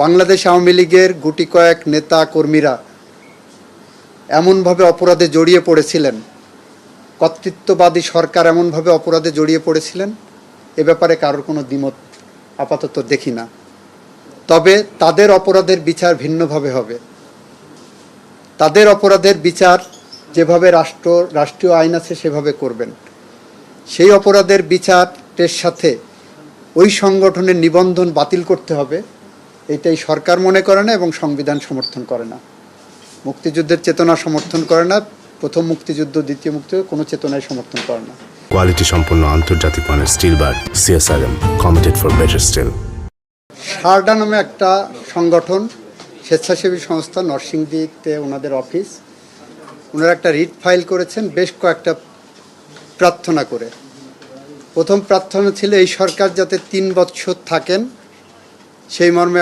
বাংলাদেশ আওয়ামী লীগের গুটি কয়েক নেতা কর্মীরা এমনভাবে অপরাধে জড়িয়ে পড়েছিলেন, কর্তৃত্ববাদী সরকার এমনভাবে অপরাধে জড়িয়ে পড়েছিলেন, এ ব্যাপারে কারোর কোনো দ্বিমত আপাতত দেখি না। তবে তাদের অপরাধের বিচার ভিন্নভাবে হবে। তাদের অপরাধের বিচার যেভাবে রাষ্ট্রীয় আইন আছে সেভাবে করবেন। সেই অপরাধের বিচারের সাথে ওই সংগঠনের নিবন্ধন বাতিল করতে হবে, এটাই সরকার মনে করে না এবং সংবিধান সমর্থন করে না। মুক্তিযুদ্ধের চেতনা সমর্থন করে না, প্রথম মুক্তিযুদ্ধ, দ্বিতীয় মুক্তিযুদ্ধ কোনো চেতনায় সমর্থন করে না। কোয়ালিটি সম্পন্ন আন্তর্জাতিক মানের steel bar CSRM, committed for better steel. Sharda নামে একটা সংগঠন, স্বেচ্ছাসেবী সংস্থা, নরসিংদীতে ওনাদের অফিস। ওনারা একটা রিট ফাইল করেছেন বেশ কয়েকটা প্রার্থনা করে। প্রথম প্রার্থনা ছিল এই সরকার যাতে 3 বছর থাকেন, সেই মর্মে